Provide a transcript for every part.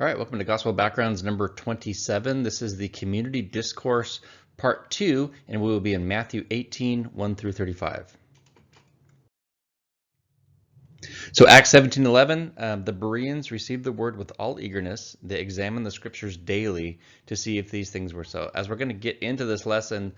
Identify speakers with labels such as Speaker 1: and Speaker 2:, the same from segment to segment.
Speaker 1: All right, welcome to Gospel Backgrounds number 27. This is the Community Discourse Part 2, and we will be in Matthew 18, 1 through 35. So Acts 17:11, the Bereans received the word with all eagerness. They examined the scriptures daily to see if these things were so. As we're going to get into this lesson,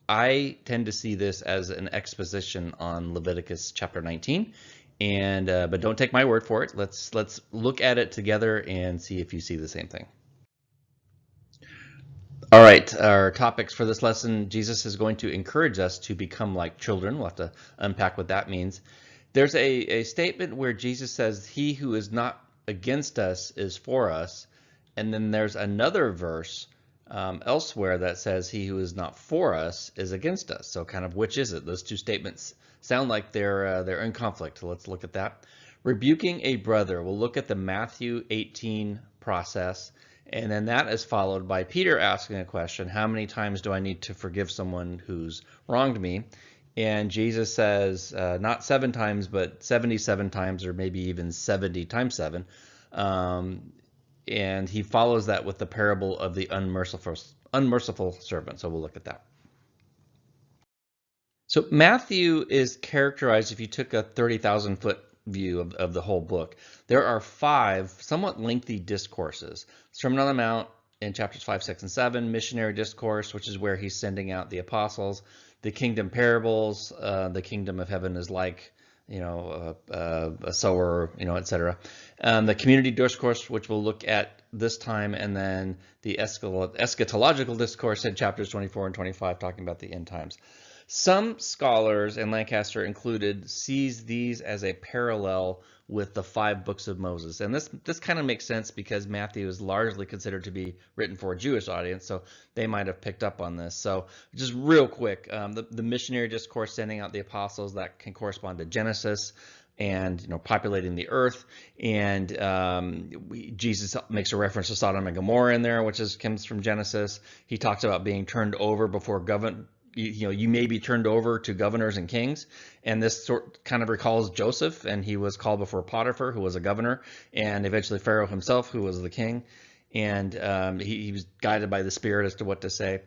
Speaker 1: I tend to see this as an exposition on Leviticus chapter 19. But don't take my word for it. Let's look at it together and see if you see the same thing. All right, our topics for this lesson: Jesus is going to encourage us to become like children. We'll have to unpack what that means. There's a statement where Jesus says, "He who is not against us is for us," and then there's another verse elsewhere that says, "He who is not for us is against us." So kind of which is it? Those two statements sound like they're in conflict. So let's look at that. Rebuking a brother. We'll look at the Matthew 18 process, and then that is followed by Peter asking a question: how many times do I need to forgive someone who's wronged me? And Jesus says not 7 times, but 77 times, or maybe even 70 times 7. And he follows that with the parable of the unmerciful servant. So we'll look at that. So Matthew is characterized, if you took a 30,000-foot view of the whole book, there are 5 somewhat lengthy discourses. Sermon on the Mount in chapters 5, 6, and 7, missionary discourse, which is where he's sending out the apostles, the kingdom parables, the kingdom of heaven is like, a sower, etc. The community discourse, which we'll look at this time, and then the eschatological discourse in chapters 24 and 25, talking about the end times. Some scholars, and Lancaster included, sees these as a parallel with the 5 books of Moses. And this kind of makes sense because Matthew is largely considered to be written for a Jewish audience, so they might have picked up on this. So just real quick, the missionary discourse sending out the apostles, that can correspond to Genesis and populating the earth, and Jesus makes a reference to Sodom and Gomorrah in there, which comes from Genesis. He talks about being turned over before you may be turned over to governors and kings, and this kind of recalls Joseph, and he was called before Potiphar, who was a governor, and eventually Pharaoh himself, who was the king, and he was guided by the Spirit as to what to say.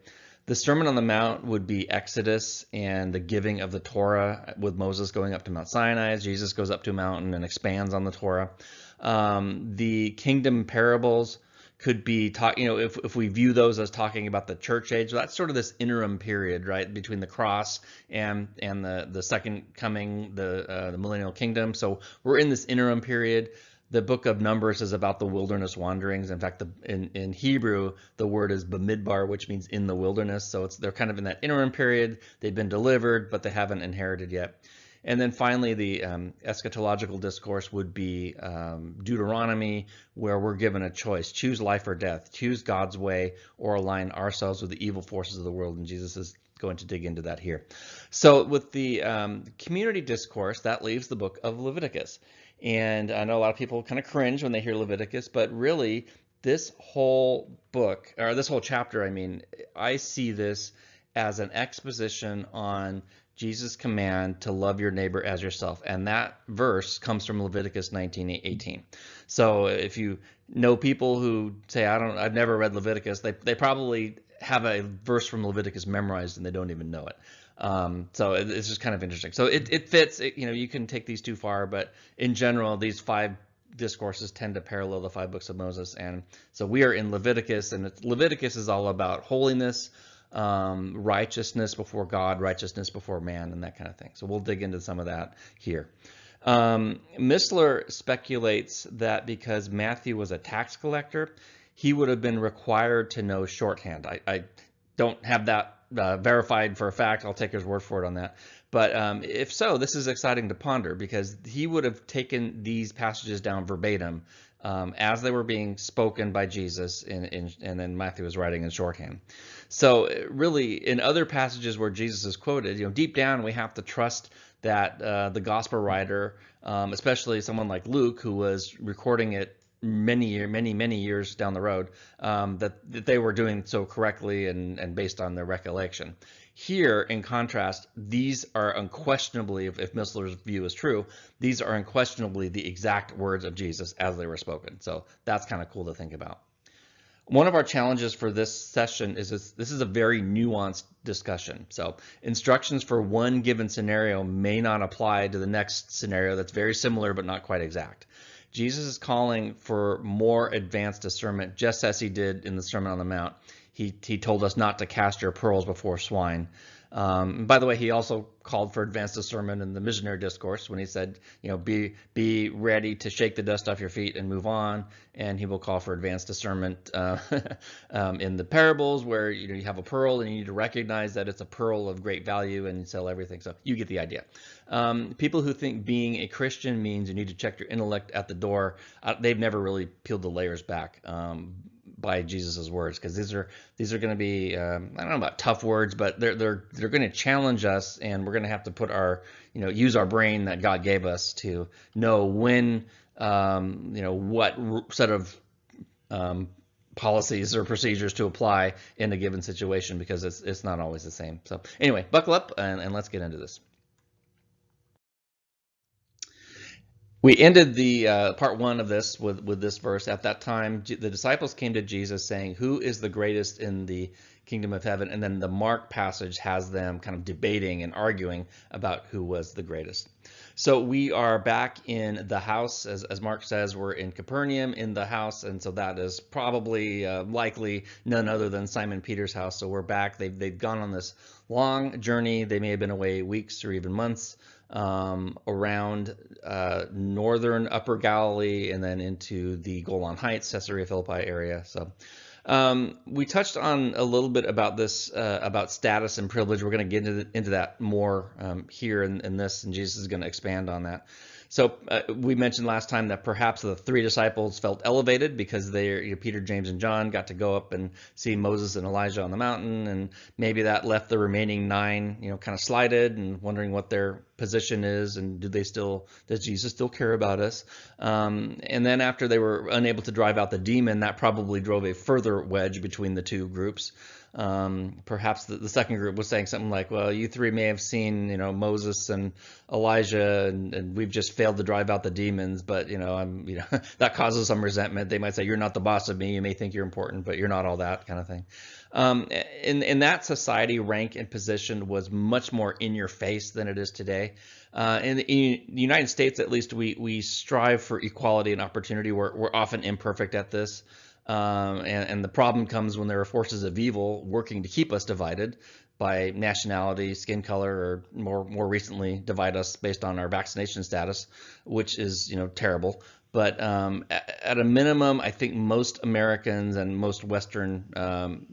Speaker 1: The Sermon on the Mount would be Exodus and the giving of the Torah, with Moses going up to Mount Sinai. Jesus goes up to a mountain and expands on the Torah. The kingdom parables could be if we view those as talking about the church age, that's sort of this interim period, right, between the cross and the second coming, the millennial kingdom. So we're in this interim period. The book of Numbers is about the wilderness wanderings. In fact, in Hebrew, the word is bamidbar, which means in the wilderness. So they're kind of in that interim period. They've been delivered, but they haven't inherited yet. And then finally, the eschatological discourse would be Deuteronomy, where we're given a choice: choose life or death, choose God's way, or align ourselves with the evil forces of the world. And Jesus is going to dig into that here. So with the community discourse, that leaves the book of Leviticus. And I know a lot of people kind of cringe when they hear Leviticus, but really this whole book, or this whole chapter, I see this as an exposition on Jesus' command to love your neighbor as yourself. And that verse comes from Leviticus 19:18. So if you know people who say, I've never read Leviticus, they probably have a verse from Leviticus memorized and they don't even know it. So it's just kind of interesting. So it fits, you can take these too far, but in general, these 5 discourses tend to parallel the 5 books of Moses. And so we are in Leviticus, and Leviticus is all about holiness, righteousness before God, righteousness before man, and that kind of thing. So we'll dig into some of that here. Missler speculates that because Matthew was a tax collector, he would have been required to know shorthand. I don't have that verified for a fact. I'll take his word for it on that. But if so, this is exciting to ponder, because he would have taken these passages down verbatim as they were being spoken by Jesus, and then Matthew was writing in shorthand. So really, in other passages where Jesus is quoted, deep down we have to trust that the gospel writer, especially someone like Luke, who was recording it many years down the road, that they were doing so correctly and based on their recollection. Here, in contrast, these are unquestionably, if Missler's view is true, these are unquestionably the exact words of Jesus as they were spoken. So that's kind of cool to think about. One of our challenges for this session is this is a very nuanced discussion. So instructions for one given scenario may not apply to the next scenario that's very similar but not quite exact. Jesus is calling for more advanced discernment, just as he did in the Sermon on the Mount. He told us not to cast your pearls before swine. By the way, he also called for advanced discernment in the missionary discourse when he said, be ready to shake the dust off your feet and move on. And he will call for advanced discernment in the parables where you have a pearl and you need to recognize that it's a pearl of great value and sell everything. So you get the idea. People who think being a Christian means you need to check your intellect at the door, they've never really peeled the layers back. By Jesus's words, because these are going to be I don't know about tough words, but they're going to challenge us, and we're going to have to put our use our brain that God gave us to know when what set of policies or procedures to apply in a given situation, because it's not always the same. So anyway, buckle up and let's get into this. We ended the part one of this with this verse. At that time, the disciples came to Jesus saying, "Who is the greatest in the kingdom of heaven?" And then the Mark passage has them kind of debating and arguing about who was the greatest. So we are back in the house, as Mark says, we're in Capernaum in the house, and so that is probably likely none other than Simon Peter's house. So we're back. They've gone on this long journey. They may have been away weeks or even months. Around northern Upper Galilee and then into the Golan Heights, Caesarea Philippi area. So we touched on a little bit about this, about status and privilege. We're going to get into that more here in this, and Jesus is going to expand on that. So we mentioned last time that perhaps the three disciples felt elevated because Peter, James, and John got to go up and see Moses and Elijah on the mountain, and maybe that left the remaining 9, kind of slighted and wondering what their position is, and does Jesus still care about us? And then after they were unable to drive out the demon, that probably drove a further wedge between the two groups. Perhaps the second group was saying something like, well, you three may have seen, Moses and Elijah, and we've just failed to drive out the demons, but, that causes some resentment. They might say, you're not the boss of me. You may think you're important, but you're not all that kind of thing. In that society, rank and position was much more in your face than it is today. In the United States, at least, we strive for equality and opportunity. We're often imperfect at this. And the problem comes when there are forces of evil working to keep us divided by nationality, skin color, or more recently divide us based on our vaccination status, which is terrible. But at a minimum, I think most Americans and most Western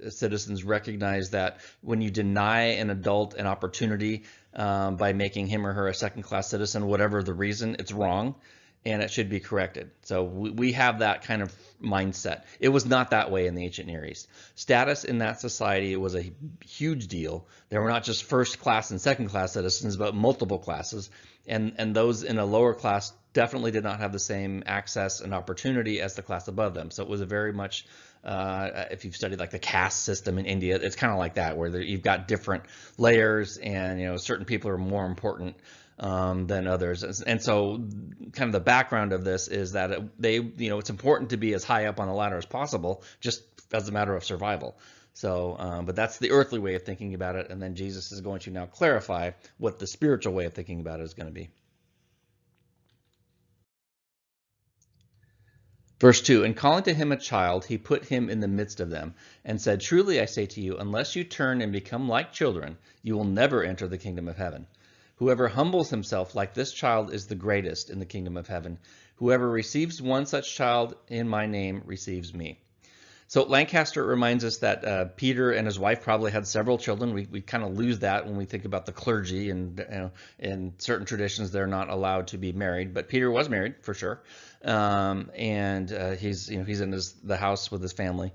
Speaker 1: citizens recognize that when you deny an adult an opportunity by making him or her a second-class citizen, whatever the reason, it's wrong. And it should be corrected. So we have that kind of mindset. It was not that way in the ancient Near East. Status in that society was a huge deal. There were not just first class and second class citizens, but multiple classes. And those in a lower class definitely did not have the same access and opportunity as the class above them. So it was a very much, if you've studied like the caste system in India, it's kind of like that, where you've got different layers, and certain people are more important than others. And so kind of the background of this is that it's important to be as high up on the ladder as possible, just as a matter of survival. So, but that's the earthly way of thinking about it. And then Jesus is going to now clarify what the spiritual way of thinking about it is going to be. Verse 2, and calling to him a child, he put him in the midst of them and said, truly I say to you, unless you turn and become like children, you will never enter the kingdom of heaven. Whoever humbles himself like this child is the greatest in the kingdom of heaven. Whoever receives one such child in my name receives me. So Lancaster reminds us that Peter and his wife probably had several children. We kind of lose that when we think about the clergy, and in certain traditions they're not allowed to be married. But Peter was married for sure, and he's in the house with his family.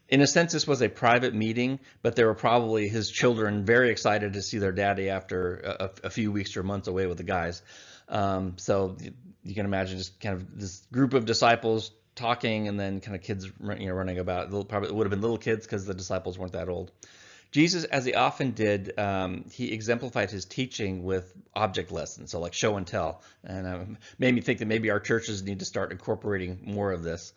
Speaker 1: In a sense, this was a private meeting, but there were probably his children very excited to see their daddy after a few weeks or months away with the guys. So you can imagine just kind of this group of disciples talking, and then kind of kids running about. Probably it would have been little kids because the disciples weren't that old. Jesus, as he often did, he exemplified his teaching with object lessons, so like show and tell, and made me think that maybe our churches need to start incorporating more of this.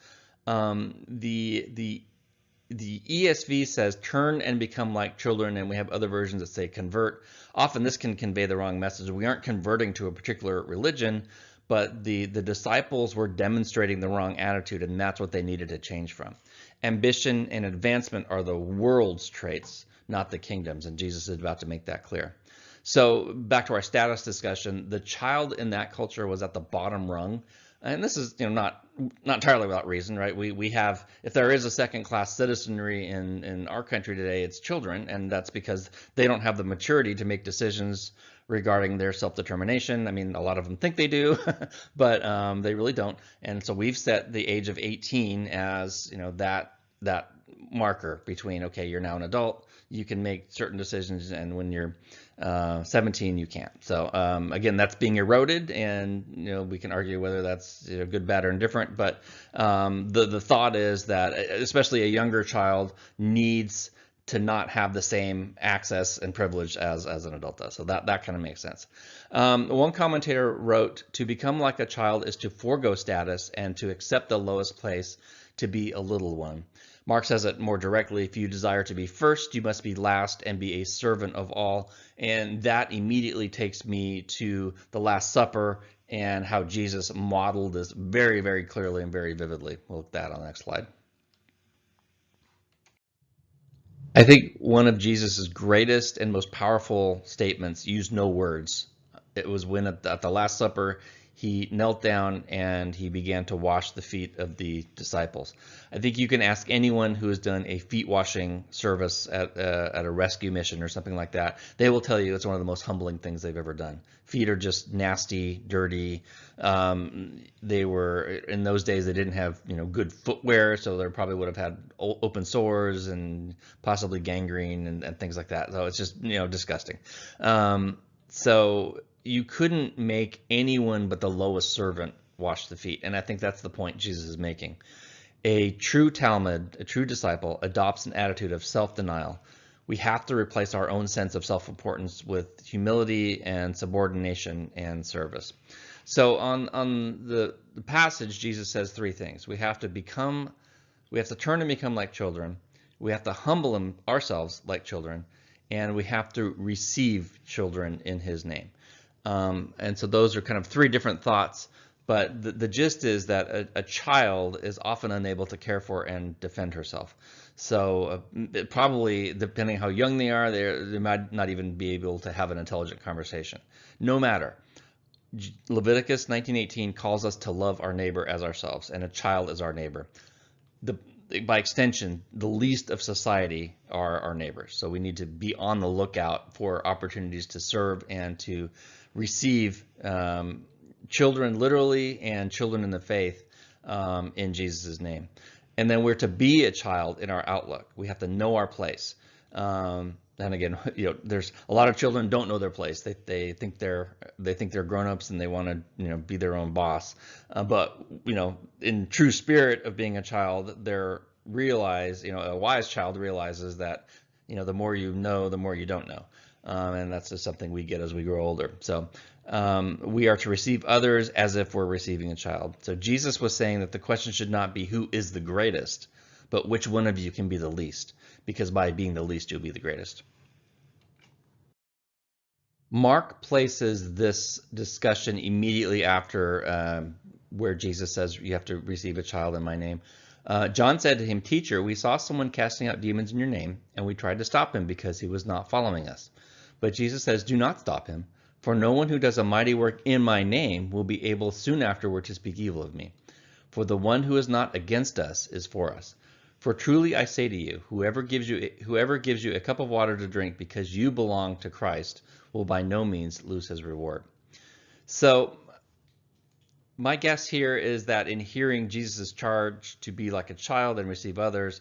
Speaker 1: The ESV says turn and become like children, and we have other versions that say convert. Often this can convey the wrong message. We aren't converting to a particular religion, but the disciples were demonstrating the wrong attitude, and that's what they needed to change from. Ambition and advancement are the world's traits, not the kingdom's, and Jesus is about to make that clear. So back to our status discussion, the child in that culture was at the bottom rung. And this is, not entirely without reason, right? We have, if there is a second-class citizenry in our country today, it's children, and that's because they don't have the maturity to make decisions regarding their self-determination. I mean, a lot of them think they do, but they really don't. And so we've set the age of 18 as, that marker between, okay, you're now an adult, you can make certain decisions, and when you're 17, you can't. So again, that's being eroded, and we can argue whether that's good, bad, or indifferent. But the thought is that especially a younger child needs to not have the same access and privilege as an adult does. So that kind of makes sense. One commentator wrote, "To become like a child is to forego status and to accept the lowest place, to be a little one." Mark says it more directly, "If you desire to be first, you must be last and be a servant of all." And that immediately takes me to the Last Supper and how Jesus modeled this very, very clearly and very vividly. We'll look at that on the next slide. I think one of Jesus's greatest and most powerful statements used no words. It was when at the Last Supper, he knelt down and he began to wash the feet of the disciples. I think you can ask anyone who has done a feet washing service at a rescue mission or something like that. They will tell you it's one of the most humbling things they've ever done. Feet are just nasty, dirty. They were, in those days, they didn't have good footwear, so they probably would have had open sores and possibly gangrene and things like that. So it's just disgusting. So you couldn't make anyone but the lowest servant wash the feet. And I think that's the point Jesus is making. A true Talmud, a true disciple, adopts an attitude of self-denial. We have to replace our own sense of self-importance with humility and subordination and service. So on the passage, Jesus says three things. We have to turn and become like children. We have to humble ourselves like children. And we have to receive children in his name. And so those are kind of three different thoughts, but the gist is that a child is often unable to care for and defend herself. So probably, depending on how young they are, they might not even be able to have an intelligent conversation. No matter. Leviticus 19:18 calls us to love our neighbor as ourselves, and a child is our neighbor. By extension, the least of society are our neighbors. So we need to be on the lookout for opportunities to serve and to receive children literally and children in the faith in Jesus' name. And then we're to be a child in our outlook. We have to know our place. And again, there's a lot of children don't know their place. They think they're grown-ups and they want to be their own boss. But in true spirit of being a child, a wise child realizes that the more you know, the more you don't know. And that's just something we get as we grow older. So we are to receive others as if we're receiving a child. So Jesus was saying that the question should not be who is the greatest, but which one of you can be the least, because by being the least, you'll be the greatest. Mark places this discussion immediately after where Jesus says you have to receive a child in my name. John said to him, "Teacher, we saw someone casting out demons in your name, and we tried to stop him because he was not following us." But Jesus says, "Do not stop him, for no one who does a mighty work in my name will be able soon afterward to speak evil of me. For the one who is not against us is for us. For truly I say to you, whoever gives you a cup of water to drink because you belong to Christ will by no means lose his reward." So my guess here is that in hearing Jesus' charge to be like a child and receive others,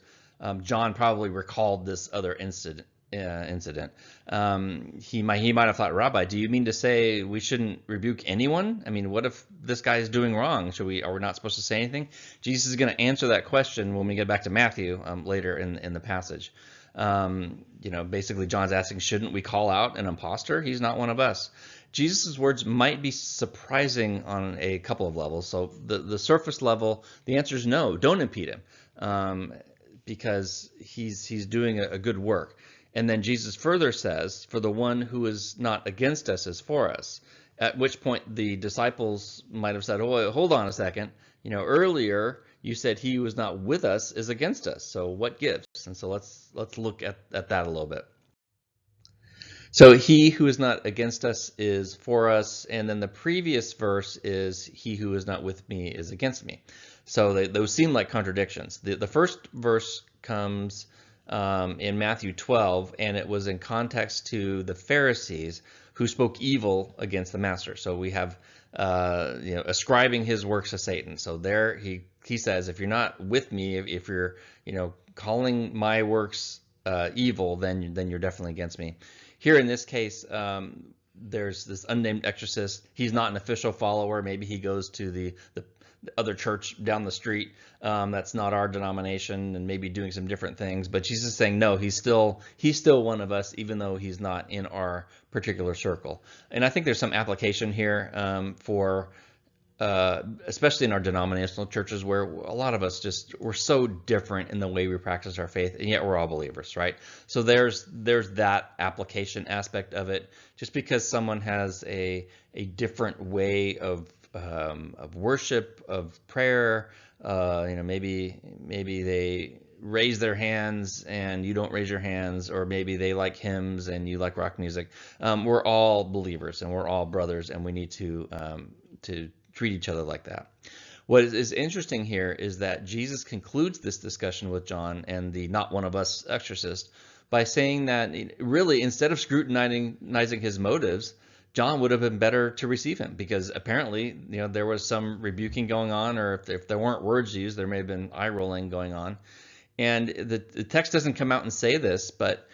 Speaker 1: John probably recalled this other incident. He might have thought, "Rabbi, do you mean to say we shouldn't rebuke anyone? I mean, what if this guy is doing wrong? Are we not supposed to say anything?" Jesus is going to answer that question when we get back to Matthew later in the passage. Basically John's asking, shouldn't we call out an imposter? He's not one of us. Jesus' words might be surprising on a couple of levels. So the surface level, the answer is no, don't impede him, because he's doing a good work. And then Jesus further says, for the one who is not against us is for us. At which point the disciples might have said, oh, hold on a second. Earlier you said he who is not with us is against us. So what gives? And so let's look at that a little bit. So he who is not against us is for us, and then the previous verse is he who is not with me is against me. So those seem like contradictions. The first verse comes in Matthew 12, and it was in context to the Pharisees who spoke evil against the master. So we have ascribing his works to Satan. So there he says, if you're not with me, if you're calling my works evil, then you're definitely against me. Here in this case, there's this unnamed exorcist. He's not an official follower. Maybe he goes to the other church down the street that's not our denomination and maybe doing some different things. But Jesus is saying, no, he's still one of us, even though he's not in our particular circle. And I think there's some application here for especially in our denominational churches, where a lot of us we're so different in the way we practice our faith, and yet we're all believers, right? So there's that application aspect of it. Just because someone has a different way of worship, of prayer, maybe they raise their hands and you don't raise your hands, or maybe they like hymns and you like rock music. We're all believers and we're all brothers, and we need to treat each other like that. What is interesting here is that Jesus concludes this discussion with John and the not one of us exorcist by saying that really, instead of scrutinizing his motives, John would have been better to receive him, because apparently there was some rebuking going on, or if there weren't words used, there may have been eye rolling going on. And the text doesn't come out and say this, but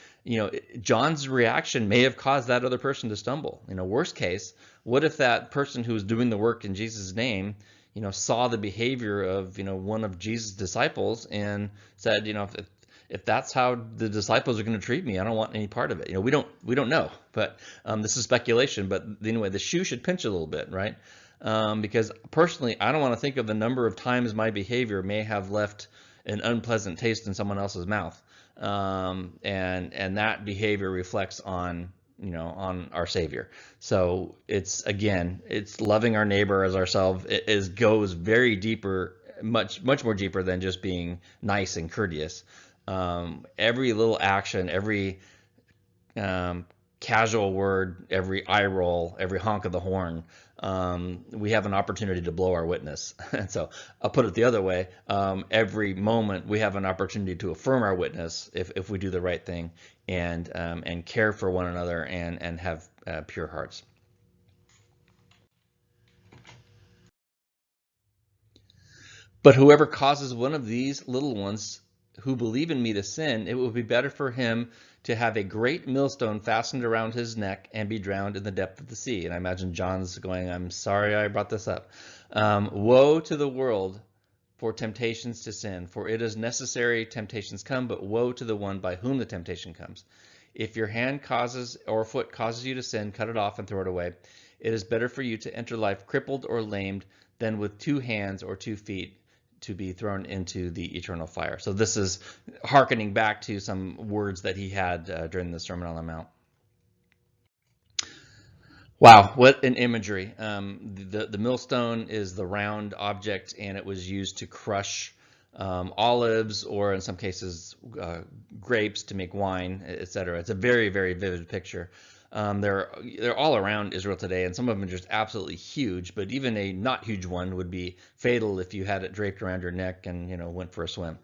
Speaker 1: John's reaction may have caused that other person to stumble. Worst case, what if that person who was doing the work in Jesus' name, saw the behavior of one of Jesus' disciples and said, if that's how the disciples are going to treat me, I don't want any part of it. We don't know, but this is speculation. But anyway, the shoe should pinch a little bit, right? Because personally, I don't want to think of the number of times my behavior may have left an unpleasant taste in someone else's mouth, and that behavior reflects on our Savior. So it's loving our neighbor as ourselves. It goes very deeper, much more deeper than just being nice and courteous. Every little action, every casual word, every eye roll, every honk of the horn, we have an opportunity to blow our witness. And so I'll put it the other way. Every moment we have an opportunity to affirm our witness if we do the right thing and care for one another and have pure hearts. But whoever causes one of these little ones who believe in me to sin, it will be better for him to have a great millstone fastened around his neck and be drowned in the depth of the sea. And I imagine John's going, I'm sorry I brought this up. Woe to the world for temptations to sin, for it is necessary temptations come, but woe to the one by whom the temptation comes. If your hand causes or foot causes you to sin, cut it off and throw it away. It is better for you to enter life crippled or lamed than with 2 hands or 2 feet to be thrown into the eternal fire. So this is hearkening back to some words that he had during the Sermon on the Mount. Wow, what an imagery. The millstone is the round object, and it was used to crush olives, or in some cases grapes to make wine, etc. It's a very, very vivid picture. They're all around Israel today, and some of them are just absolutely huge, but even a not huge one would be fatal if you had it draped around your neck and went for a swim.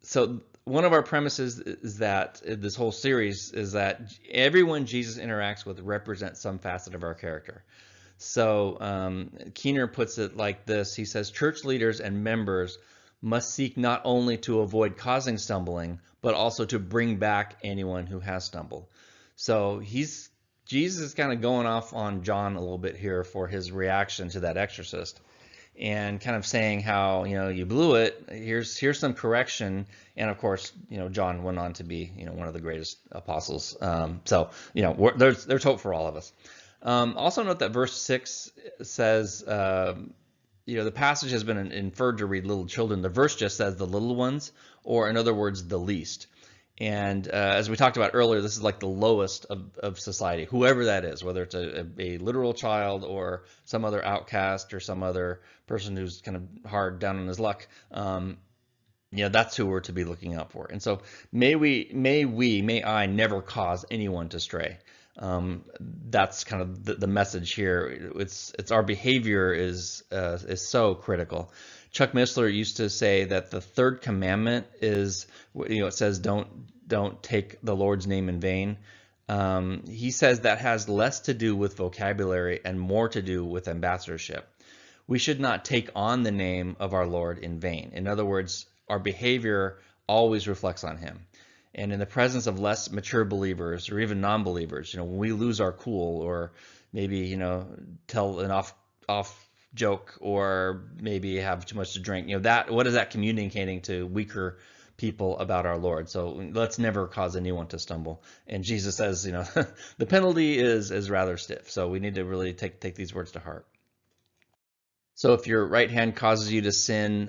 Speaker 1: So one of our premises is that this whole series is that everyone Jesus interacts with represents some facet of our character. So Keener puts it like this. He says, church leaders and members must seek not only to avoid causing stumbling, but also to bring back anyone who has stumbled. So Jesus is kind of going off on John a little bit here for his reaction to that exorcist. and kind of saying how, you blew it. Here's some correction. And of course, John went on to be, one of the greatest apostles. So, there's hope for all of us. Also note that verse 6 says, the passage has been inferred to read little children. The verse just says the little ones, or in other words, the least. And as we talked about earlier, this is like the lowest of society, whoever that is, whether it's a literal child or some other outcast or some other person who's kind of hard down on his luck. That's who we're to be looking out for. And so may I never cause anyone to stray. That's kind of the message here. It's our behavior is so critical. Chuck Missler used to say that the third commandment is, it says don't take the Lord's name in vain. He says that has less to do with vocabulary and more to do with ambassadorship. We should not take on the name of our Lord in vain. In other words, our behavior always reflects on him. And in the presence of less mature believers or even non-believers, when we lose our cool or maybe, tell an off joke or maybe have too much to drink, what is that communicating to weaker people about our Lord? So let's never cause anyone to stumble. And Jesus says, the penalty is rather stiff. So we need to really take these words to heart. So if your right hand causes you to sin,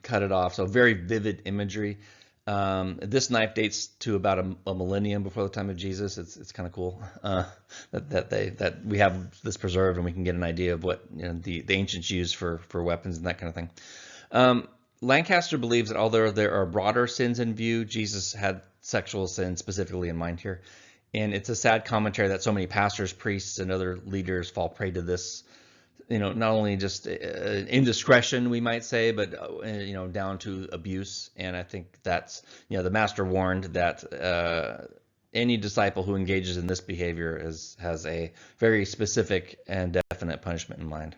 Speaker 1: cut it off. So very vivid imagery. This knife dates to about a millennium before the time of Jesus. It's kind of cool that we have this preserved and we can get an idea of what the ancients used for weapons and that kind of thing. Lancaster believes that although there are broader sins in view, Jesus had sexual sin specifically in mind here. And it's a sad commentary that so many pastors, priests, and other leaders fall prey to this, not only just indiscretion, we might say, but, down to abuse. And I think that's, the master warned that any disciple who engages in this behavior has a very specific and definite punishment in mind.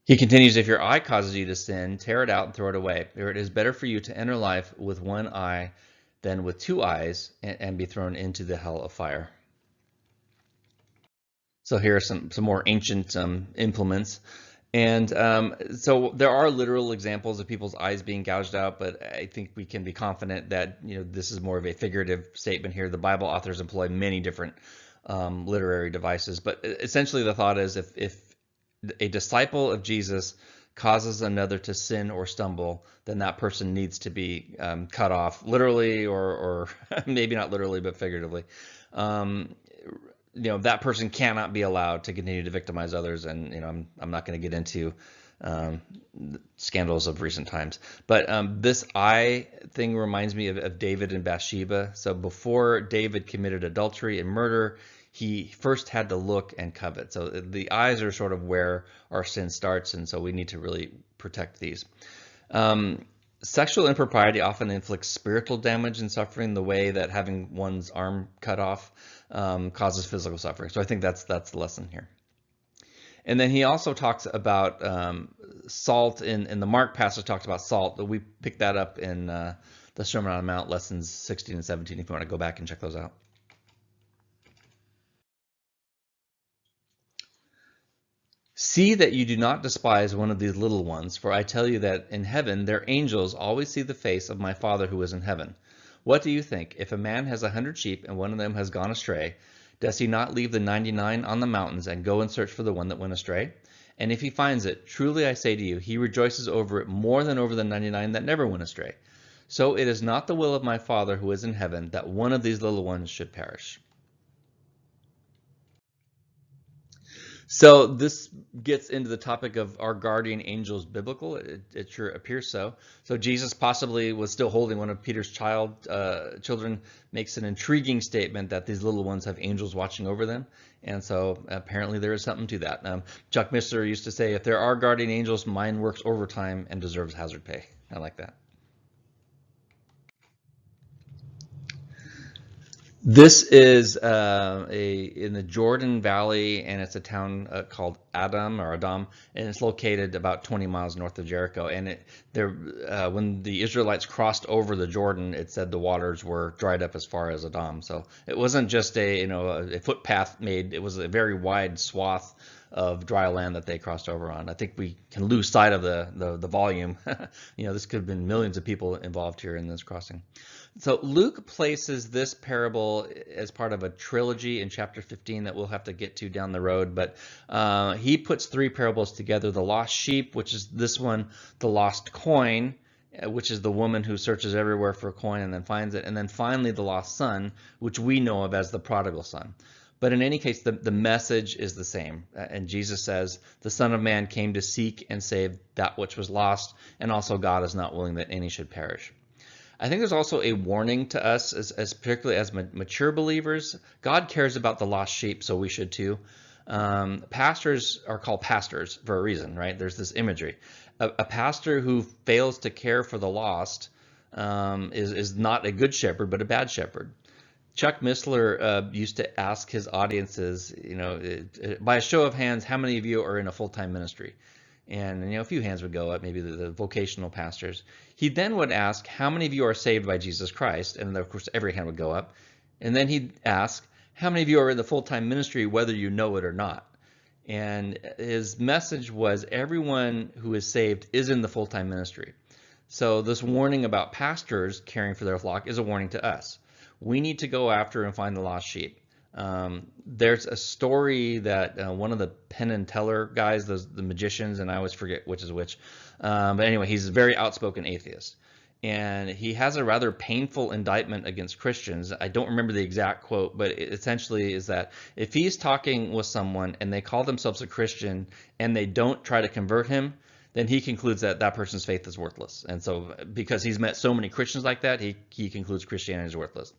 Speaker 1: He continues, if your eye causes you to sin, tear it out and throw it away. For it is better for you to enter life with one eye than with two eyes and be thrown into the hell of fire. So here are some more ancient implements. And so there are literal examples of people's eyes being gouged out, but I think we can be confident that this is more of a figurative statement here. The Bible authors employ many different literary devices, but essentially the thought is if a disciple of Jesus causes another to sin or stumble, then that person needs to be cut off, literally or maybe not literally, but figuratively. That person cannot be allowed to continue to victimize others. And, I'm not going to get into scandals of recent times. But this eye thing reminds me of David and Bathsheba. So before David committed adultery and murder, he first had to look and covet. So the eyes are sort of where our sin starts. And so we need to really protect these. Sexual impropriety often inflicts spiritual damage and suffering the way that having one's arm cut off causes physical suffering. So I think that's the lesson here. And then he also talks about salt. In the Mark passage talks about salt. We picked that up in the Sermon on the Mount, lessons 16 and 17, if you want to go back and check those out. See that you do not despise one of these little ones, for I tell you that in heaven their angels always see the face of my Father who is in heaven. What do you think? If a man has 100 sheep and one of them has gone astray, does he not leave the 99 on the mountains and go and search for the one that went astray? And if he finds it, truly I say to you, he rejoices over it more than over the 99 that never went astray. So it is not the will of my Father who is in heaven that one of these little ones should perish. So this gets into the topic of our guardian angels biblical. It sure appears so. So Jesus possibly was still holding one of Peter's children, makes an intriguing statement that these little ones have angels watching over them. And so apparently there is something to that. Chuck Missler used to say, if there are guardian angels, mine works overtime and deserves hazard pay. I like that. This is in the Jordan Valley, and it's a town called Adam, and it's located about 20 miles north of Jericho. And when the Israelites crossed over the Jordan, it said the waters were dried up as far as Adam. So it wasn't just a footpath made; it was a very wide swath of dry land that they crossed over on. I think we can lose sight of the volume. This could have been millions of people involved here in this crossing. So Luke places this parable as part of a trilogy in chapter 15 that we'll have to get to down the road, but he puts three parables together: the lost sheep, which is this one; the lost coin, which is the woman who searches everywhere for a coin and then finds it; and then finally the lost son, which we know of as the prodigal son. But in any case, the message is the same. And Jesus says, the Son of Man came to seek and save that which was lost, and also God is not willing that any should perish. I think there's also a warning to us, as particularly as mature believers. God cares about the lost sheep, so we should too. Pastors are called pastors for a reason, right? There's this imagery. A pastor who fails to care for the lost is not a good shepherd, but a bad shepherd. Chuck Missler used to ask his audiences, by a show of hands, how many of you are in a full-time ministry? And a few hands would go up, maybe the vocational pastors. He then would ask, how many of you are saved by Jesus Christ? And of course, every hand would go up. And then he'd ask, how many of you are in the full-time ministry, whether you know it or not? And his message was, everyone who is saved is in the full-time ministry. So this warning about pastors caring for their flock is a warning to us. We need to go after and find the lost sheep. There's a story that one of the Penn and Teller guys, the magicians, and I always forget which is which, but anyway, he's a very outspoken atheist, and he has a rather painful indictment against Christians. I don't remember the exact quote, but it essentially is that if he's talking with someone and they call themselves a Christian and they don't try to convert him, then he concludes that that person's faith is worthless. And so because he's met so many Christians like that, he concludes Christianity is worthless.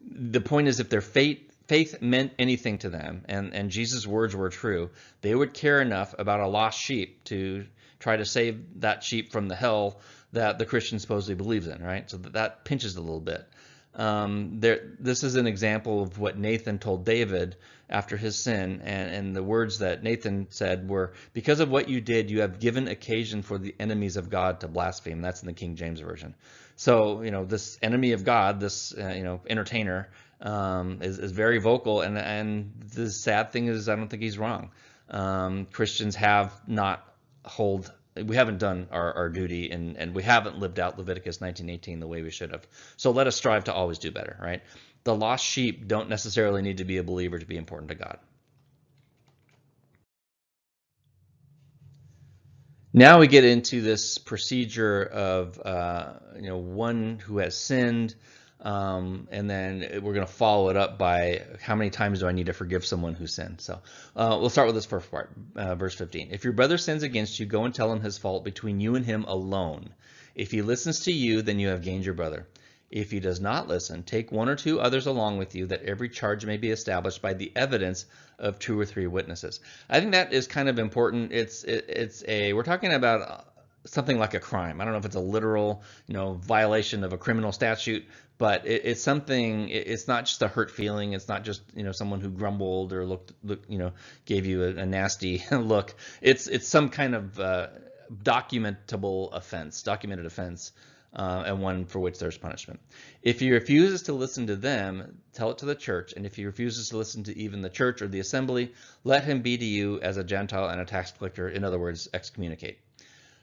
Speaker 1: The point is, if their faith meant anything to them, and Jesus' words were true, they would care enough about a lost sheep to try to save that sheep from the hell that the Christian supposedly believes in, right? So that pinches a little bit. This is an example of what Nathan told David after his sin, and the words that Nathan said were, because of what you did, you have given occasion for the enemies of God to blaspheme. That's in the King James Version. So, this enemy of God, this, entertainer, is very vocal, and the sad thing is, I don't think he's wrong. Christians have not we haven't done our duty, and we haven't lived out Leviticus 19:18 the way we should have. So let us strive to always do better, right? The lost sheep don't necessarily need to be a believer to be important to God. Now we get into this procedure of one who has sinned, and then we're going to follow it up by how many times do I need to forgive someone who sinned. So we'll start with this first part, verse 15. If your brother sins against you, go and tell him his fault between you and him alone. If he listens to you, then you have gained your brother. If he does not listen, take one or two others along with you, that every charge may be established by the evidence of 2 or 3 witnesses. I think that is kind of important. We're talking about something like a crime. I don't know if it's a literal, violation of a criminal statute, but it's something. It's not just a hurt feeling. It's not just someone who grumbled or gave you a nasty look. It's some kind of documented offense. And one for which there's punishment. If he refuses to listen to them, tell it to the church. And if he refuses to listen to even the church or the assembly, let him be to you as a Gentile and a tax collector. In other words, excommunicate.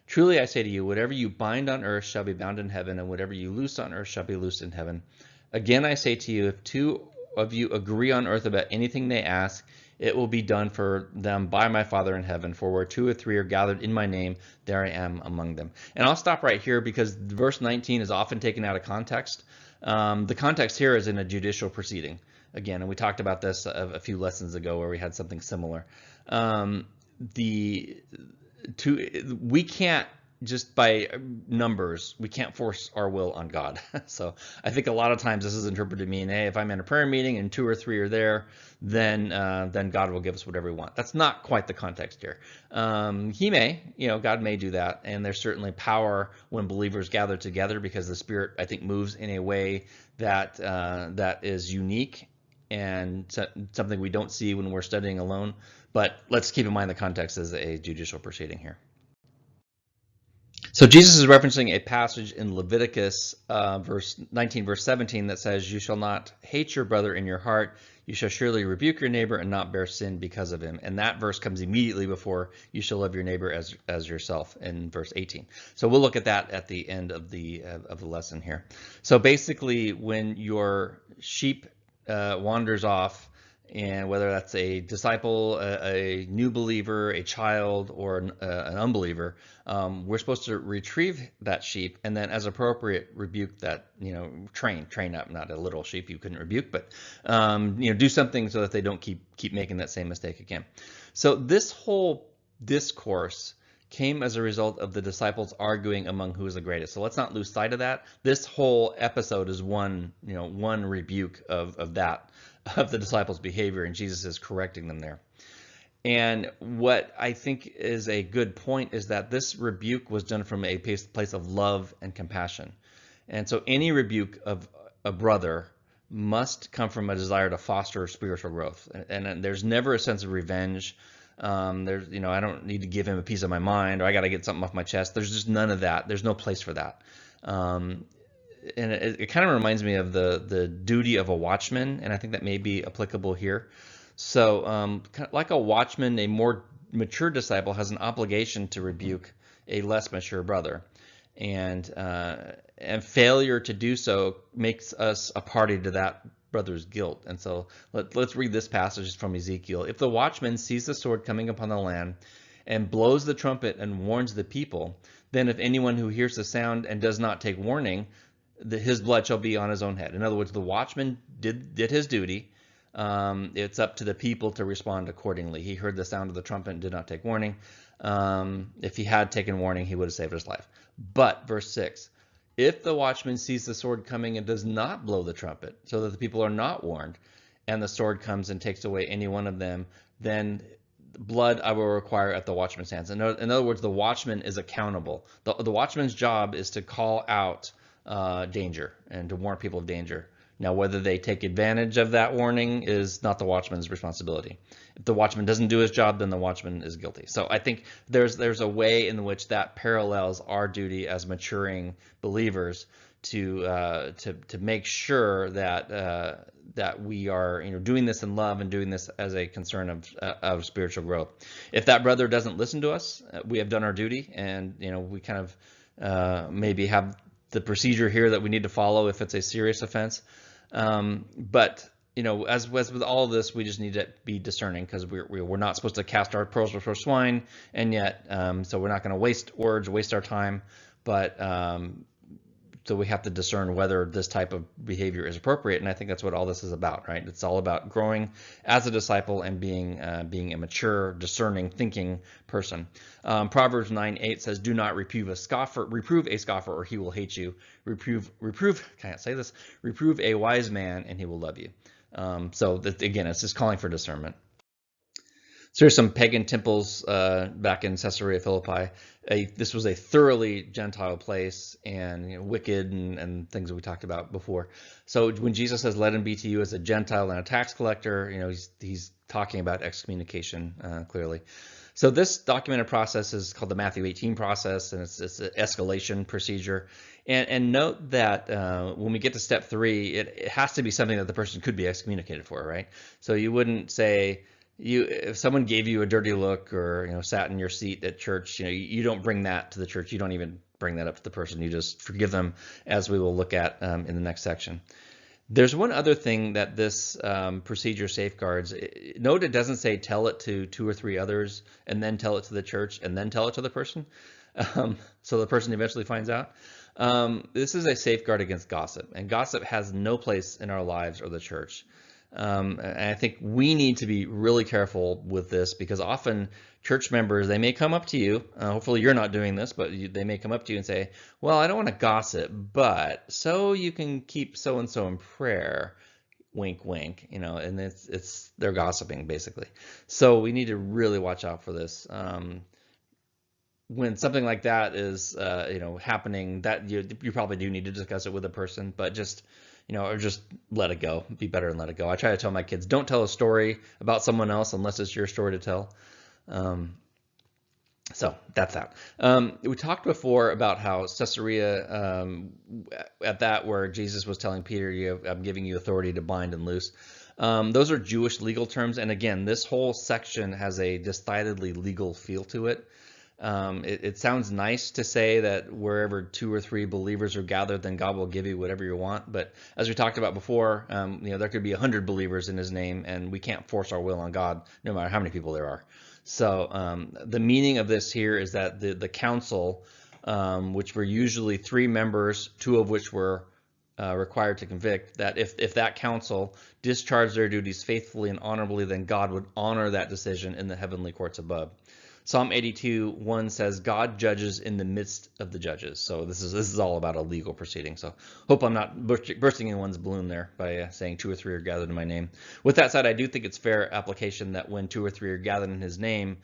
Speaker 1: Truly I say to you, whatever you bind on earth shall be bound in heaven, and whatever you loose on earth shall be loosed in heaven. Again I say to you, if 2 of you agree on earth about anything they ask, it will be done for them by my Father in heaven. For where 2 or 3 are gathered in my name, there I am among them. And I'll stop right here because verse 19 is often taken out of context. The context here is in a judicial proceeding. Again, and we talked about this a few lessons ago where we had something similar. We can't, just by numbers, we can't force our will on God. So I think a lot of times this is interpreted to mean, hey, if I'm in a prayer meeting and 2 or 3 are there, then God will give us whatever we want. That's not quite the context here. He may, God may do that, and there's certainly power when believers gather together because the Spirit, I think, moves in a way that is unique and something we don't see when we're studying alone. But let's keep in mind the context is a judicial proceeding here. So Jesus is referencing a passage in Leviticus verse 19, verse 17 that says, you shall not hate your brother in your heart. You shall surely rebuke your neighbor and not bear sin because of him. And that verse comes immediately before you shall love your neighbor as yourself in verse 18. So we'll look at that at the end of the lesson here. So basically, when your sheep wanders off, and whether that's a disciple, a new believer, a child, or an unbeliever, we're supposed to retrieve that sheep and then, as appropriate, rebuke that, train up, not a little sheep you couldn't rebuke, but, do something so that they don't keep making that same mistake again. So this whole discourse came as a result of the disciples arguing among who is the greatest. So let's not lose sight of that. This whole episode is one rebuke of the disciples' behavior, and Jesus is correcting them there. And what I think is a good point is that this rebuke was done from a place of love and compassion. And so any rebuke of a brother must come from a desire to foster spiritual growth. And there's never a sense of revenge. I don't need to give him a piece of my mind, or I got to get something off my chest. There's just none of that. There's no place for that. And it kind of reminds me of the duty of a watchman, and I think that may be applicable here. So like a watchman, a more mature disciple has an obligation to rebuke a less mature brother, and failure to do so makes us a party to that brother's guilt. And so let's read this passage from Ezekiel. If the watchman sees the sword coming upon the land and blows the trumpet and warns the people, then if anyone who hears the sound and does not take warning, his blood shall be on his own head. In other words, the watchman did his duty. It's up to the people to respond accordingly. He heard the sound of the trumpet and did not take warning. If he had taken warning, he would have saved his life. But verse 6, if the watchman sees the sword coming and does not blow the trumpet, so that the people are not warned, and the sword comes and takes away any one of them, then blood I will require at the watchman's hands. In other words, the watchman is accountable. The watchman's job is to call out danger and to warn people of danger. Now, whether they take advantage of that warning is not the watchman's responsibility. If the watchman doesn't do his job, then the watchman is guilty. So I think there's a way in which that parallels our duty as maturing believers to make sure that we are doing this in love and doing this as a concern of spiritual growth. If that brother doesn't listen to us, we have done our duty, and we kind of maybe have the procedure here that we need to follow if it's a serious offense. But as with all of this, we just need to be discerning, because we're not supposed to cast our pearls before swine, and yet so we're not going to waste words, waste our time, but so we have to discern whether this type of behavior is appropriate, and I think that's what all this is about, right? It's all about growing as a disciple and being a mature, discerning, thinking person. Proverbs 9:8 says, "Do not reprove a scoffer, or he will hate you. Reprove. Can't say this. Reprove a wise man, and he will love you." So again, it's just calling for discernment. So here's some pagan temples back in Caesarea Philippi. This was a thoroughly Gentile place, and wicked and things that we talked about before. So when Jesus says, "Let him be to you as a Gentile and a tax collector," he's talking about excommunication clearly. So this documented process is called the Matthew 18 process, and it's an escalation procedure. And note that when we get to step 3, it has to be something that the person could be excommunicated for, right? So you wouldn't say, if someone gave you a dirty look, or sat in your seat at church, you don't bring that to the church. You don't even bring that up to the person. You just forgive them, as we will look at in the next section. There's one other thing that this procedure safeguards. Note it doesn't say tell it to 2 or 3 others, and then tell it to the church, and then tell it to the person, so the person eventually finds out. This is a safeguard against gossip, and gossip has no place in our lives or the church. And I think we need to be really careful with this, because often church members, they may come up to you, hopefully you're not doing this, but they may come up to you and say, "Well, I don't want to gossip, but so you can keep so-and-so in prayer," wink, wink, and they're gossiping basically. So we need to really watch out for this. When something like that is, happening, that you probably do need to discuss it with a person, but just let it go. Be better and let it go. I try to tell my kids, don't tell a story about someone else unless it's your story to tell. So that's that. We talked before about how Caesarea, at that where Jesus was telling Peter, I'm giving you authority to bind and loose. Those are Jewish legal terms. And again, this whole section has a decidedly legal feel to it. It sounds nice to say that wherever 2 or 3 believers are gathered, then God will give you whatever you want. But as we talked about before, there could be 100 believers in his name, and we can't force our will on God, no matter how many people there are. So the meaning of this here is that the council, which were usually 3 members, 2 of which were required to convict, that if that council discharged their duties faithfully and honorably, then God would honor that decision in the heavenly courts above. Psalm 82:1 says, God judges in the midst of the judges. So this is all about a legal proceeding. So hope I'm not bursting anyone's balloon there by saying 2 or 3 are gathered in my name. With that said, I do think it's fair application that when 2 or 3 are gathered in his name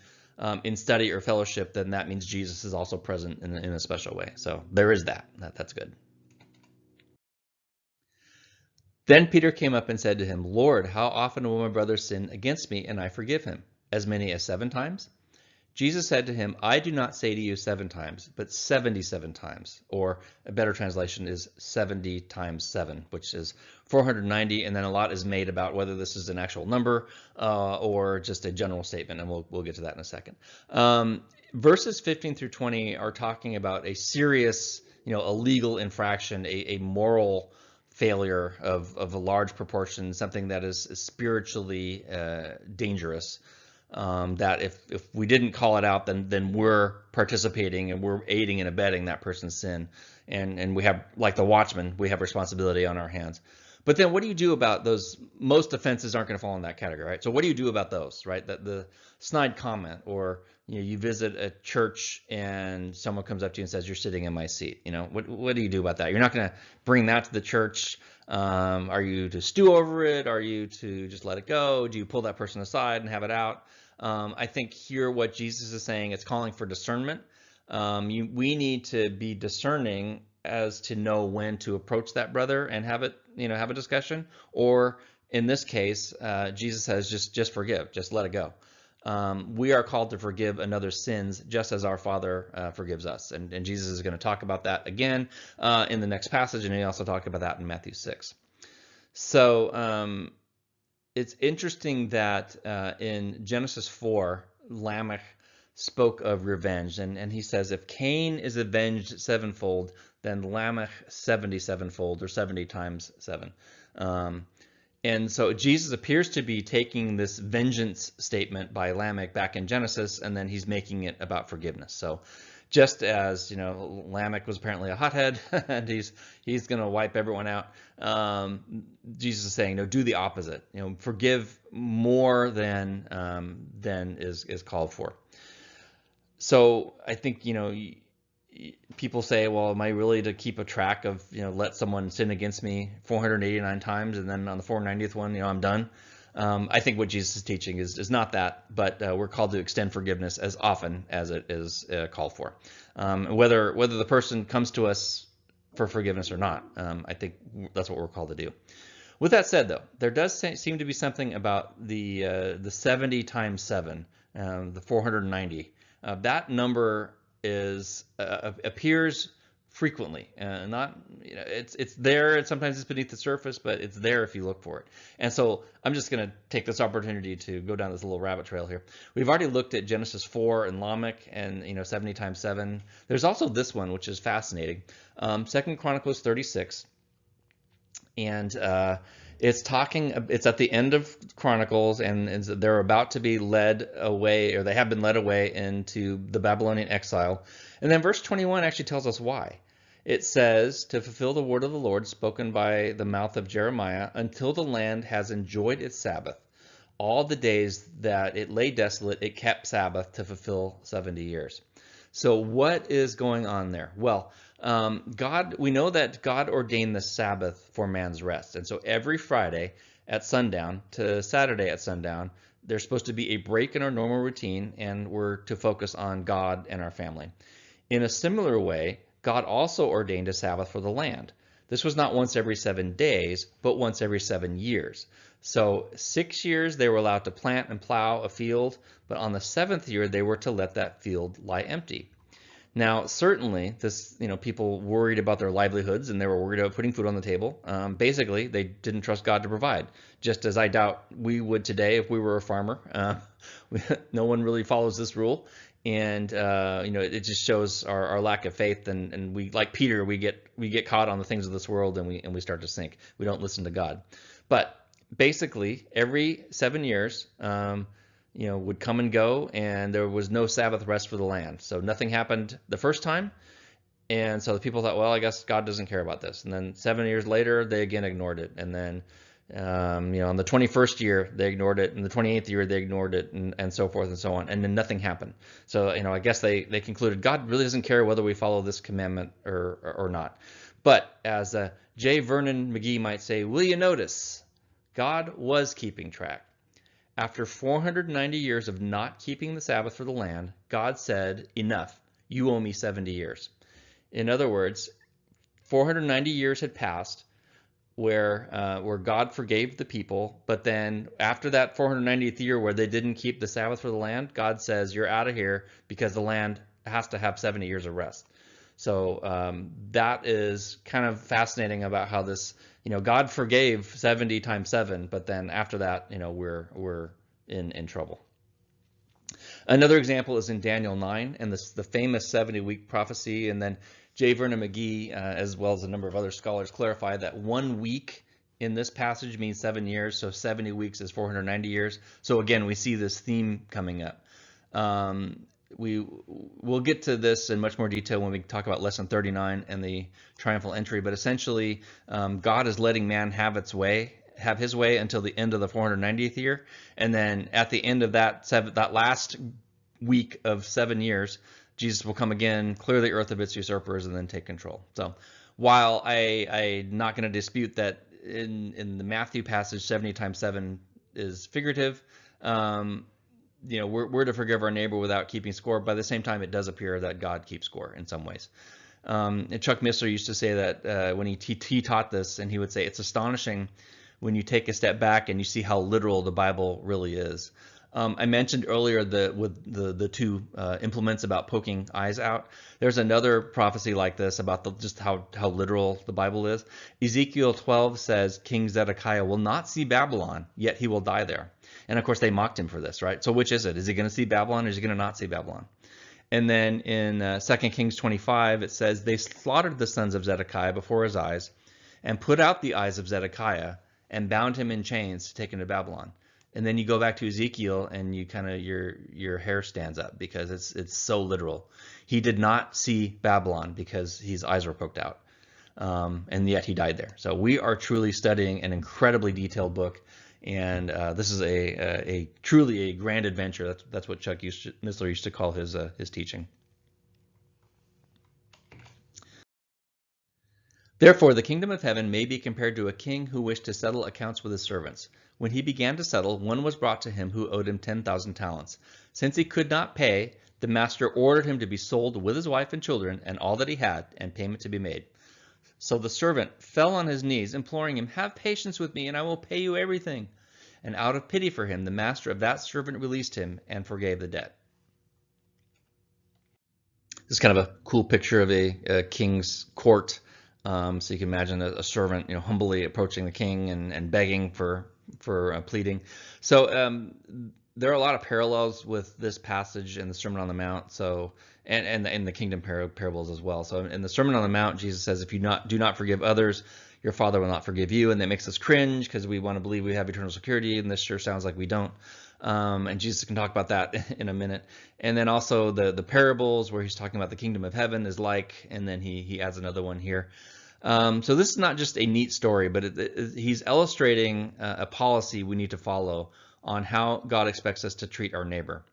Speaker 1: in study or fellowship, then that means Jesus is also present in a special way. So there is that. That's good. Then Peter came up and said to him, Lord, how often will my brother sin against me and I forgive him? As many as 7 times? Jesus said to him, I do not say to you 7 times, but 77 times. Or a better translation is 70 times 7, which is 490. And then a lot is made about whether this is an actual number or just a general statement. And we'll get to that in a second. Verses 15 through 20 are talking about a serious, a legal infraction, a moral failure of a large proportion, something that is spiritually dangerous. That if we didn't call it out, then we're participating and we're aiding and abetting that person's sin, and we have, like the Watchman, we have responsibility on our hands. But then what do you do about those? Most offenses aren't going to fall in that category, right? So what do you do about those, right? That the snide comment, or you visit a church and someone comes up to you and says, you're sitting in my seat. What do you do about that? You're not going to bring that to the church. Are you to stew over it? Are you to just let it go? Do you pull that person aside and have it out? I think here what Jesus is saying, it's calling for discernment. We need to be discerning as to know when to approach that brother and have a discussion. Or in this case, Jesus says, just forgive, just let it go. We are called to forgive another's sins just as our Father forgives us. And Jesus is going to talk about that again in the next passage, and he also talked about that in Matthew 6. So it's interesting that in Genesis 4, Lamech spoke of revenge, and he says, if Cain is avenged sevenfold, then Lamech 77-fold, or 70 times 7. And so Jesus appears to be taking this vengeance statement by Lamech back in Genesis, and then he's making it about forgiveness. So just as Lamech was apparently a hothead, and he's going to wipe everyone out, Jesus is saying, no, do the opposite. Forgive more than is called for. So I think people say, well, am I really to keep a track of, let someone sin against me 489 times and then on the 490th one, I'm done? I think what Jesus is teaching is not that, but we're called to extend forgiveness as often as it is called for. Whether the person comes to us for forgiveness or not, I think that's what we're called to do. With that said, though, there does seem to be something about the 70 times 7, the 490. That number appears frequently, not it's there, and sometimes it's beneath the surface, but it's there if you look for it. And so I'm just going to take this opportunity to go down this little rabbit trail here. We've already looked at Genesis 4 and Lamech, and 70 times 7. There's also this one, which is fascinating, 2 Chronicles 36, and it's at the end of Chronicles, and they're about to be led away, or they have been led away into the Babylonian exile. And then verse 21 actually tells us why. It says, to fulfill the word of the Lord spoken by the mouth of Jeremiah, until the land has enjoyed its Sabbath. All the days that it lay desolate, it kept Sabbath to fulfill 70 years. So what is going on there? Well, we know that God ordained the Sabbath for man's rest. And so every Friday at sundown to Saturday at sundown, there's supposed to be a break in our normal routine, and we're to focus on God and our family. In a similar way, God also ordained a Sabbath for the land. This was not once every 7 days, but once every 7 years. So 6 years they were allowed to plant and plow a field, but on the 7th year they were to let that field lie empty. Now, certainly, this, people worried about their livelihoods and they were worried about putting food on the table. Basically, they didn't trust God to provide, just as I doubt we would today if we were a farmer. No one really follows this rule, and it just shows our lack of faith. And we, like Peter, we get caught on the things of this world, and we start to sink. We don't listen to God. But basically, every 7 years, would come and go, and there was no Sabbath rest for the land. So nothing happened the first time, and so the people thought, well, I guess God doesn't care about this. And then 7 years later, they again ignored it. And then, on the 21st year, they ignored it, and the 28th year, they ignored it, and so forth and so on. And then nothing happened. So, I guess they concluded God really doesn't care whether we follow this commandment or not. But as J. Vernon McGee might say, will you notice? God was keeping track. After 490 years of not keeping the Sabbath for the land, God said, enough, you owe me 70 years. In other words, 490 years had passed where God forgave the people, but then after that 490th year where they didn't keep the Sabbath for the land, God says, you're out of here because the land has to have 70 years of rest. So that is kind of fascinating about how this, God forgave 70 times 7, but then after that, we're in trouble. Another example is in Daniel 9 and the famous 70-week prophecy. And then J. Vernon McGee, as well as a number of other scholars, clarify that 1 week in this passage means 7 years. So 70 weeks is 490 years. So again, we see this theme coming up. We'll get to this in much more detail when we talk about lesson 39 and the triumphal entry, but essentially God is letting man have his way until the end of the 490th year, and then at the end of that last week of 7 years, Jesus will come again, clear the earth of its usurpers, and then take control. So while I'm not going to dispute that in the Matthew passage 70 times 7 is figurative, we're to forgive our neighbor without keeping score. By the same time, it does appear that God keeps score in some ways. And Chuck Missler used to say that when he taught this, and he would say, it's astonishing when you take a step back and you see how literal the Bible really is. I mentioned earlier with the two implements about poking eyes out. There's another prophecy like this about just how literal the Bible is. Ezekiel 12 says King Zedekiah will not see Babylon, yet he will die there. And of course, they mocked him for this, right? So which is it? Is he going to see Babylon, or is he going to not see Babylon? And then in 2 Kings 25, it says, they slaughtered the sons of Zedekiah before his eyes and put out the eyes of Zedekiah and bound him in chains to take him to Babylon. And then you go back to Ezekiel and you kind of, your hair stands up because it's so literal. He did not see Babylon because his eyes were poked out. And yet he died there. So we are truly studying an incredibly detailed book. And this is a truly a grand adventure. That's what Chuck Missler used to call his teaching. Therefore, the kingdom of heaven may be compared to a king who wished to settle accounts with his servants. When he began to settle, one was brought to him who owed him 10,000 talents. Since he could not pay, the master ordered him to be sold with his wife and children and all that he had, and payment to be made. So the servant fell on his knees, imploring him, have patience with me, and I will pay you everything. And out of pity for him, the master of that servant released him and forgave the debt. This is kind of a cool picture of a king's court. So you can imagine a servant, humbly approaching the king and begging for pleading. So there are a lot of parallels with this passage in the Sermon on the Mount. So and in the kingdom parables as well. So in the Sermon on the Mount, Jesus says, if you do not forgive others, your Father will not forgive you. And that makes us cringe because we want to believe we have eternal security, and this sure sounds like we don't. And Jesus can talk about that in a minute. And then also the parables where he's talking about the kingdom of heaven is like, and then he adds another one here. So this is not just a neat story, but he's illustrating a policy we need to follow on how God expects us to treat our neighbor.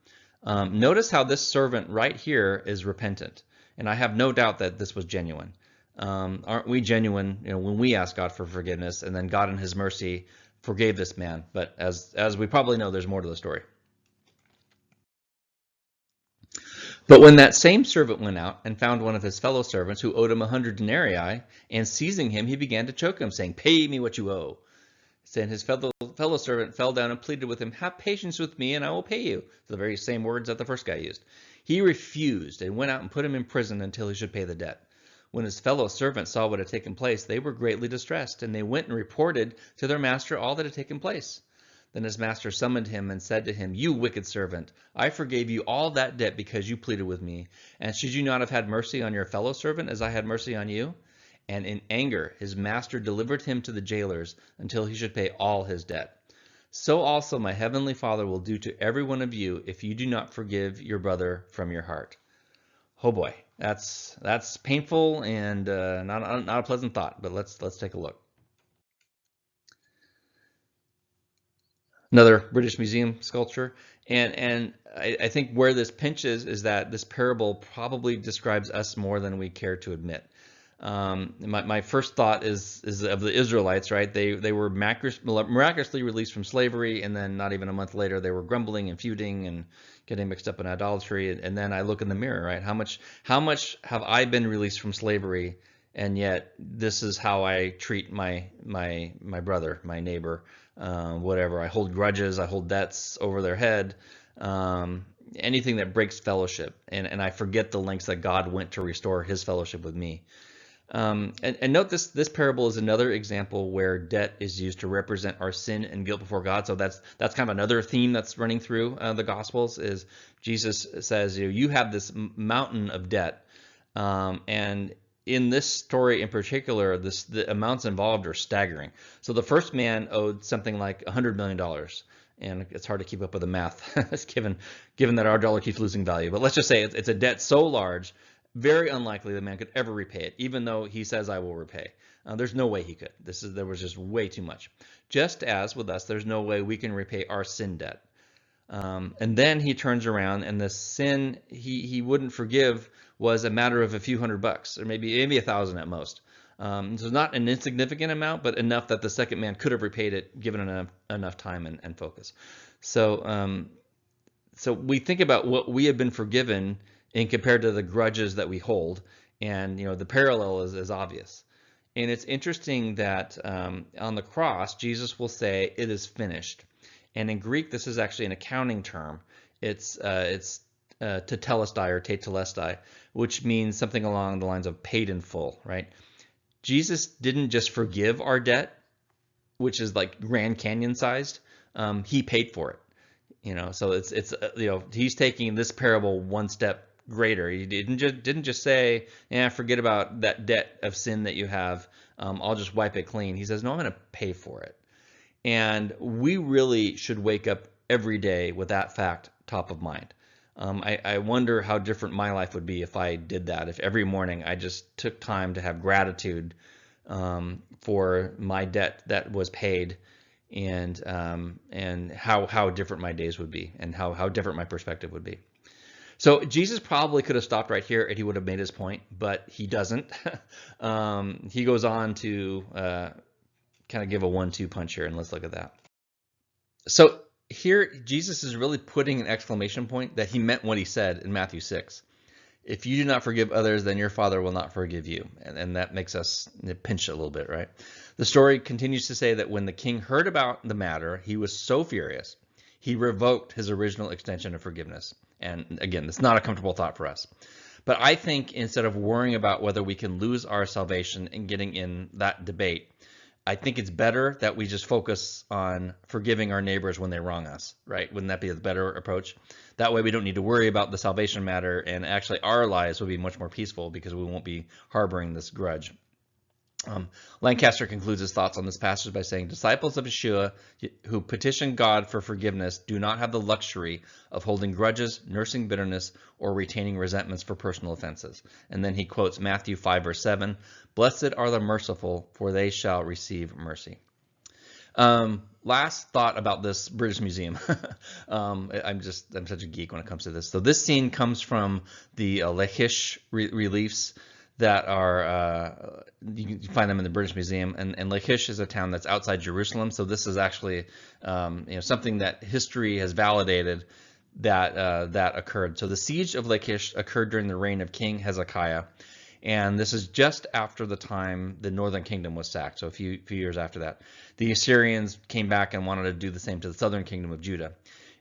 Speaker 1: Notice how this servant right here is repentant. And I have no doubt that this was genuine. Aren't we genuine, when we ask God for forgiveness, and then God in his mercy forgave this man? But as we probably know, there's more to the story. But when that same servant went out and found one of his fellow servants who owed him 100 denarii, and seizing him, he began to choke him, saying, pay me what you owe. Then his fellow servant fell down and pleaded with him, have patience with me, and I will pay you. The very same words that the first guy used. He refused and went out and put him in prison until he should pay the debt. When his fellow servants saw what had taken place, they were greatly distressed, and they went and reported to their master all that had taken place. Then his master summoned him and said to him, "You wicked servant, I forgave you all that debt because you pleaded with me. And should you not have had mercy on your fellow servant as I had mercy on you?" And in anger, his master delivered him to the jailers until he should pay all his debt. So also my heavenly Father will do to every one of you if you do not forgive your brother from your heart. Oh boy, that's painful and not a pleasant thought. But let's take a look. Another British Museum sculpture. And I think where this pinches is that this parable probably describes us more than we care to admit. My first thought is of the Israelites, right? They were miraculously released from slavery, and then not even a month later they were grumbling and feuding and getting mixed up in idolatry. And then I look in the mirror, right? How much have I been released from slavery, and yet this is how I treat my brother, my neighbor, whatever. I hold grudges, I hold debts over their head, anything that breaks fellowship, and I forget the lengths that God went to restore his fellowship with me. And note this parable is another example where debt is used to represent our sin and guilt before God. So that's kind of another theme that's running through the Gospels. Is Jesus says, you have this mountain of debt, and in this story in particular, the amounts involved are staggering. So the first man owed something like $100 million. And it's hard to keep up with the math given that our dollar keeps losing value. But let's just say it's a debt so large, very unlikely the man could ever repay it, even though he says, "I will repay." There's no way he could. There was just way too much. Just as with us, there's no way we can repay our sin debt. And then he turns around, and the sin he wouldn't forgive was a matter of a few $100, or maybe 1,000 at most. So not an insignificant amount, but enough that the second man could have repaid it given enough time and focus. So we think about what we have been forgiven in compared to the grudges that we hold, and the parallel is obvious. And it's interesting that on the cross, Jesus will say, "It is finished." And in Greek, this is actually an accounting term. It's tetelestai or tetelestai, which means something along the lines of paid in full, right? Jesus didn't just forgive our debt, which is like Grand Canyon sized. He paid for it. So it's he's taking this parable one step greater. He didn't just say, forget about that debt of sin that you have. I'll just wipe it clean. He says, no, I'm going to pay for it. And we really should wake up every day with that fact top of mind. I wonder how different my life would be if I did that, if every morning I just took time to have gratitude for my debt that was paid, and how different my days would be, and how different my perspective would be. So Jesus probably could have stopped right here and he would have made his point, but he doesn't. He goes on to kind of give a 1-2 punch here, and let's look at that. So here, Jesus is really putting an exclamation point that he meant what he said in Matthew 6. If you do not forgive others, then your Father will not forgive you. And that makes us pinch it a little bit, right? The story continues to say that when the king heard about the matter, he was so furious, he revoked his original extension of forgiveness. And again, it's not a comfortable thought for us. But I think instead of worrying about whether we can lose our salvation and getting in that debate, I think it's better that we just focus on forgiving our neighbors when they wrong us, right? Wouldn't that be the better approach? That way we don't need to worry about the salvation matter, and actually our lives will be much more peaceful because we won't be harboring this grudge. Lancaster concludes his thoughts on this passage by saying, disciples of Yeshua who petition God for forgiveness do not have the luxury of holding grudges, nursing bitterness, or retaining resentments for personal offenses. And then he quotes Matthew 5, verse 7, blessed are the merciful, for they shall receive mercy. Last thought about this British Museum. I'm such a geek when it comes to this. So this scene comes from the Lachish reliefs that are, you can find them in the British Museum, and Lachish is a town that's outside Jerusalem. So this is actually, something that history has validated that occurred. So the siege of Lachish occurred during the reign of King Hezekiah, and this is just after the time the northern kingdom was sacked. So a few years after that, the Assyrians came back and wanted to do the same to the southern kingdom of Judah.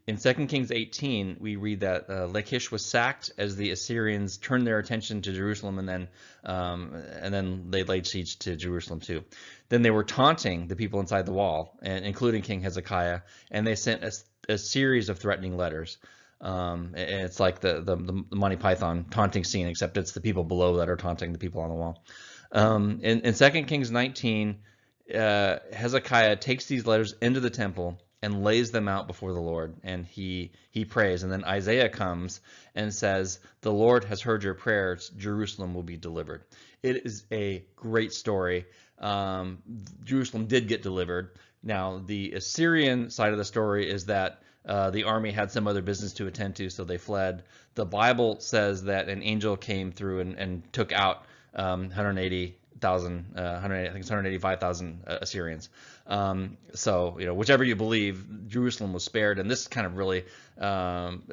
Speaker 1: In 2 Kings 18, we read that Lachish was sacked as the Assyrians turned their attention to Jerusalem, and then they laid siege to Jerusalem too. Then they were taunting the people inside the wall, and including King Hezekiah, and they sent a series of threatening letters. And it's like the Monty Python taunting scene, except it's the people below that are taunting the people on the wall. In 2 Kings 19, Hezekiah takes these letters into the temple and lays them out before the Lord, and he prays. And then Isaiah comes and says, "The Lord has heard your prayers, Jerusalem will be delivered." It is a great story. Jerusalem did get delivered. Now, the Assyrian side of the story is that the army had some other business to attend to, so they fled. The Bible says that an angel came through and took out 180,000, I think it's 185,000 Assyrians. So, whichever you believe, Jerusalem was spared, and this kind of really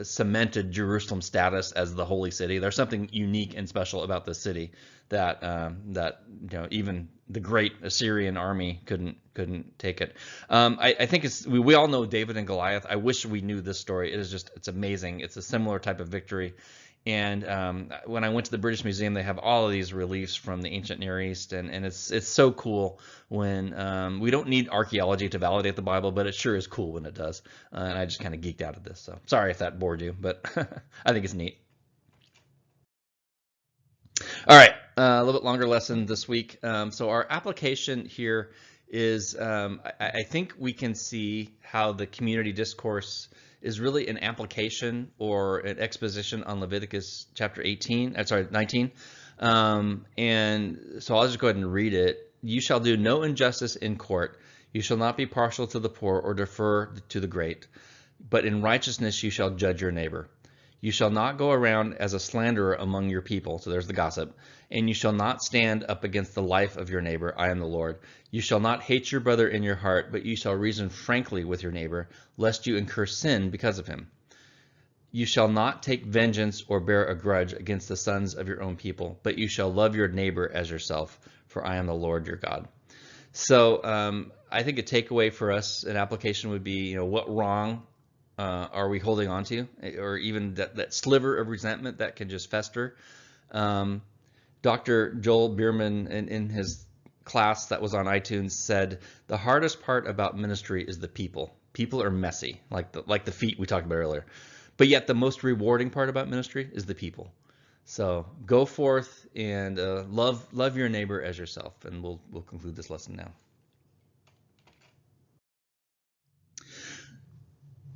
Speaker 1: cemented Jerusalem's status as the holy city. There's something unique and special about this city that even the great Assyrian army couldn't take it. I think we all know David and Goliath. I wish we knew this story. It's amazing. It's a similar type of victory. And when I went to the British Museum, they have all of these reliefs from the ancient Near East, and it's so cool when we don't need archaeology to validate the Bible, but it sure is cool when it does. And I just kind of geeked out at this. So sorry if that bored you, but I think it's neat. All right, a little bit longer lesson this week. So our application here is I think we can see how the community discourse is really an application or an exposition on Leviticus chapter 19. And so I'll just go ahead and read it. "You shall do no injustice in court. You shall not be partial to the poor or defer to the great. But in righteousness you shall judge your neighbor. You shall not go around as a slanderer among your people." So there's the gossip. "And you shall not stand up against the life of your neighbor. I am the Lord. You shall not hate your brother in your heart, but you shall reason frankly with your neighbor, lest you incur sin because of him. You shall not take vengeance or bear a grudge against the sons of your own people, but you shall love your neighbor as yourself, for I am the Lord your God." So I think a takeaway for us, an application would be, what wrong are we holding on to, or even that sliver of resentment that can just fester. Dr. Joel Bierman, in his class that was on iTunes, said the hardest part about ministry is the people. People are messy, like the feet we talked about earlier. But yet the most rewarding part about ministry is the people. So go forth and love your neighbor as yourself. And we'll conclude this lesson now.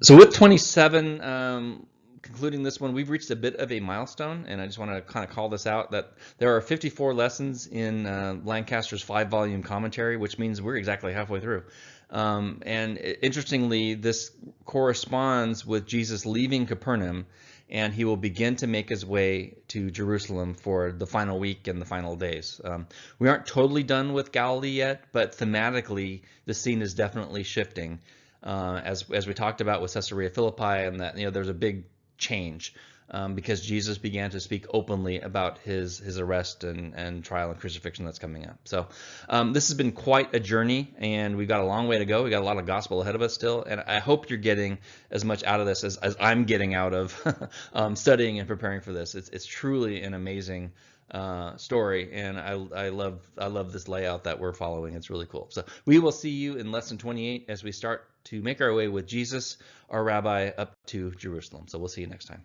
Speaker 1: So with 27, concluding this one, we've reached a bit of a milestone, and I just want to kind of call this out, that there are 54 lessons in Lancaster's 5-volume commentary, which means we're exactly halfway through. And interestingly, this corresponds with Jesus leaving Capernaum, and he will begin to make his way to Jerusalem for the final week and the final days. We aren't totally done with Galilee yet, but thematically, the scene is definitely shifting. As we talked about with Caesarea Philippi, and that there's a big change because Jesus began to speak openly about his arrest and trial and crucifixion that's coming up. So this has been quite a journey, and we've got a long way to go. We got a lot of gospel ahead of us still, and I hope you're getting as much out of this as I'm getting out of studying and preparing for this. It's truly an amazing story, and I love this layout that we're following. It's really cool. So we will see you in lesson 28 as we start to make our way with Jesus, our rabbi, up to Jerusalem. So we'll see you next time.